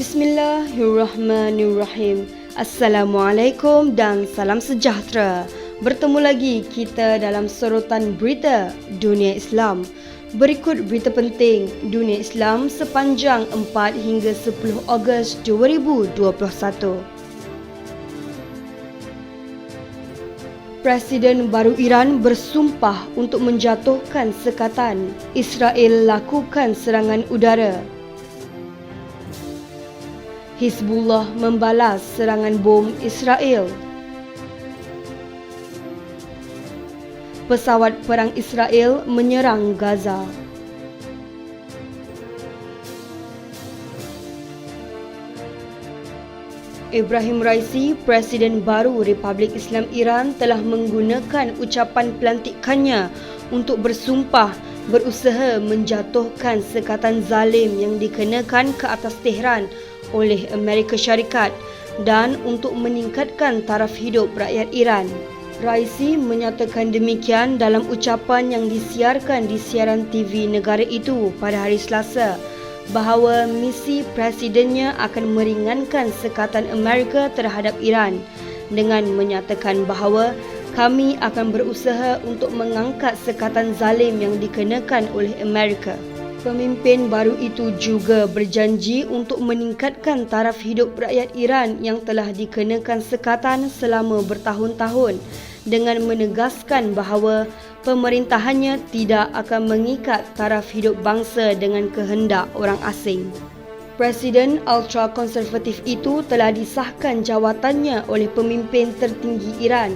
Bismillahirrahmanirrahim. Assalamualaikum dan salam sejahtera. Bertemu lagi kita dalam sorotan berita dunia Islam. Berikut berita penting dunia Islam sepanjang 4 hingga 10 Ogos 2021. Presiden baru Iran bersumpah untuk menjatuhkan sekatan. Israel lakukan serangan udara. Hizbullah membalas serangan bom Israel. Pesawat perang Israel menyerang Gaza. Ibrahim Raisi, Presiden baru Republik Islam Iran, telah menggunakan ucapan pelantikannya untuk bersumpah berusaha menjatuhkan sekatan zalim yang dikenakan ke atas Tehran oleh Amerika Syarikat dan untuk meningkatkan taraf hidup rakyat Iran. Raisi menyatakan demikian dalam ucapan yang disiarkan di siaran TV negara itu pada hari Selasa, bahawa misi presidennya akan meringankan sekatan Amerika terhadap Iran dengan menyatakan bahawa kami akan berusaha untuk mengangkat sekatan zalim yang dikenakan oleh Amerika. Pemimpin baru itu juga berjanji untuk meningkatkan taraf hidup rakyat Iran yang telah dikenakan sekatan selama bertahun-tahun dengan menegaskan bahawa pemerintahannya tidak akan mengikat taraf hidup bangsa dengan kehendak orang asing. Presiden ultra-konservatif itu telah disahkan jawatannya oleh pemimpin tertinggi Iran,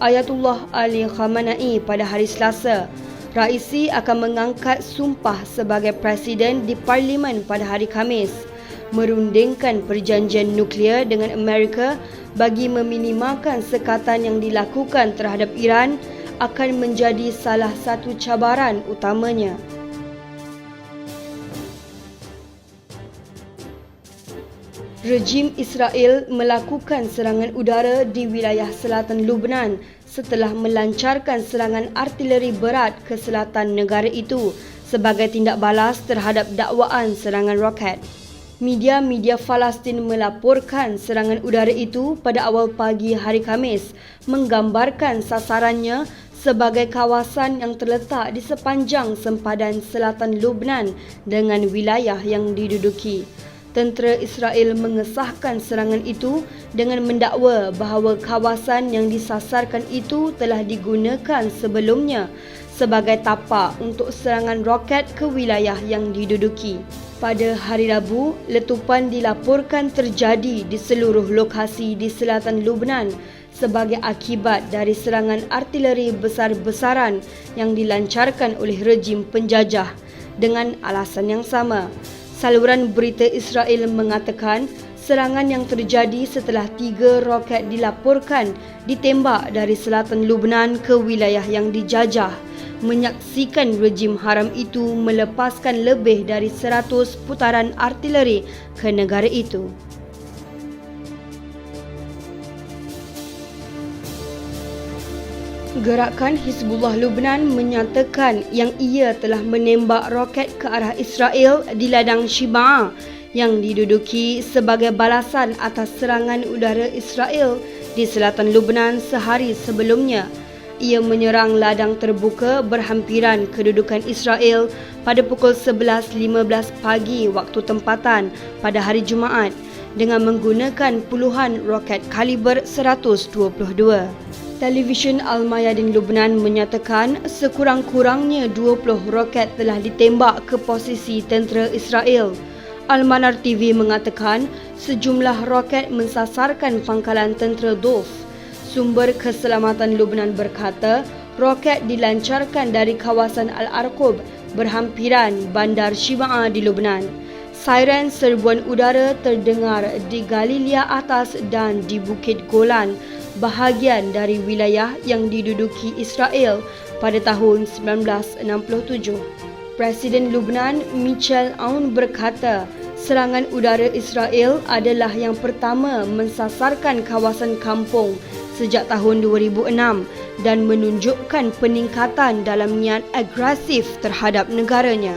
Ayatullah Ali Khamenei, pada hari Selasa. Raisi akan mengangkat sumpah sebagai Presiden di Parlimen pada hari Khamis, merundingkan perjanjian nuklear dengan Amerika bagi meminimalkan sekatan yang dilakukan terhadap Iran akan menjadi salah satu cabaran utamanya. Rejim Israel melakukan serangan udara di wilayah selatan Lebanon setelah melancarkan serangan artileri berat ke selatan negara itu sebagai tindak balas terhadap dakwaan serangan roket. Media-media Palestin melaporkan serangan udara itu pada awal pagi hari Khamis, menggambarkan sasarannya sebagai kawasan yang terletak di sepanjang sempadan selatan Lebanon dengan wilayah yang diduduki. Tentera Israel mengesahkan serangan itu dengan mendakwa bahawa kawasan yang disasarkan itu telah digunakan sebelumnya sebagai tapak untuk serangan roket ke wilayah yang diduduki. Pada hari Rabu, letupan dilaporkan terjadi di seluruh lokasi di selatan Lebanon sebagai akibat dari serangan artileri besar-besaran yang dilancarkan oleh rejim penjajah. Dengan alasan yang sama, saluran berita Israel mengatakan serangan yang terjadi setelah 3 roket dilaporkan ditembak dari selatan Lebanon ke wilayah yang dijajah, menyaksikan rejim haram itu melepaskan lebih dari 100 putaran artileri ke negara itu. Gerakan Hizbullah Lebanon menyatakan yang ia telah menembak roket ke arah Israel di ladang Shibaa yang diduduki sebagai balasan atas serangan udara Israel di selatan Lebanon sehari sebelumnya. Ia menyerang ladang terbuka berhampiran kedudukan Israel pada pukul 11.15 pagi waktu tempatan pada hari Jumaat dengan menggunakan puluhan roket kaliber 122. Televisyen Al-Mayadin Lebanon menyatakan sekurang-kurangnya 20 roket telah ditembak ke posisi tentera Israel. Al-Manar TV mengatakan sejumlah roket mensasarkan pangkalan tentera Dof. Sumber keselamatan Lebanon berkata roket dilancarkan dari kawasan Al-Arqub berhampiran bandar Shibaa di Lebanon. Siren serbuan udara terdengar di Galilea Atas dan di Bukit Golan, bahagian dari wilayah yang diduduki Israel pada tahun 1967. Presiden Lebanon Michel Aoun berkata, serangan udara Israel adalah yang pertama mensasarkan kawasan kampung sejak tahun 2006 dan menunjukkan peningkatan dalam niat agresif terhadap negaranya.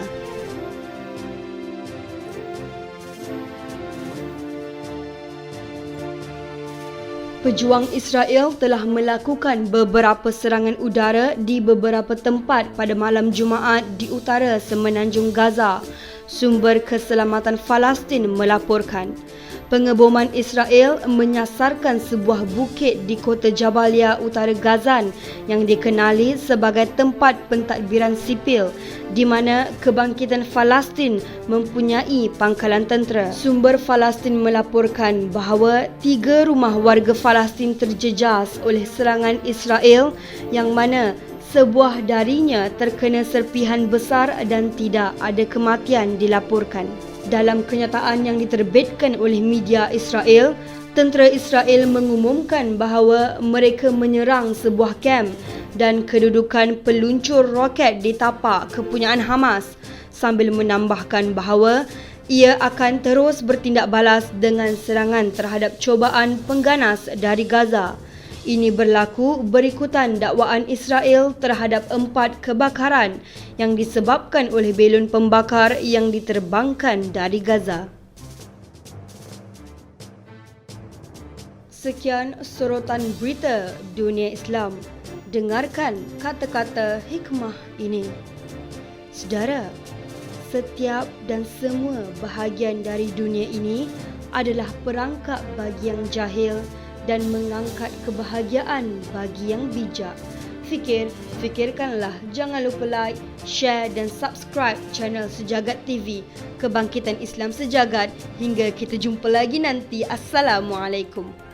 Pejuang Israel telah melakukan beberapa serangan udara di beberapa tempat pada malam Jumaat di utara semenanjung Gaza. Sumber keselamatan Palestin melaporkan, pengeboman Israel menyasarkan sebuah bukit di kota Jabalia, utara Gaza yang dikenali sebagai tempat pentadbiran sipil di mana kebangkitan Palestin mempunyai pangkalan tentera. Sumber Palestin melaporkan bahawa 3 rumah warga Palestin terjejas oleh serangan Israel yang mana sebuah darinya terkena serpihan besar dan tidak ada kematian dilaporkan. Dalam kenyataan yang diterbitkan oleh media Israel, tentera Israel mengumumkan bahawa mereka menyerang sebuah kamp dan kedudukan peluncur roket di tapak kepunyaan Hamas sambil menambahkan bahawa ia akan terus bertindak balas dengan serangan terhadap cubaan pengganas dari Gaza. Ini berlaku berikutan dakwaan Israel terhadap 4 kebakaran yang disebabkan oleh belon pembakar yang diterbangkan dari Gaza. Sekian sorotan berita dunia Islam. Dengarkan kata-kata hikmah ini. Saudara, setiap dan semua bahagian dari dunia ini adalah perangkap bagi yang jahil dan mengangkat kebahagiaan bagi yang bijak. Fikirkanlah. Jangan lupa like, share dan subscribe channel Sejagat TV, Kebangkitan Islam Sejagat. Hingga kita jumpa lagi nanti. Assalamualaikum.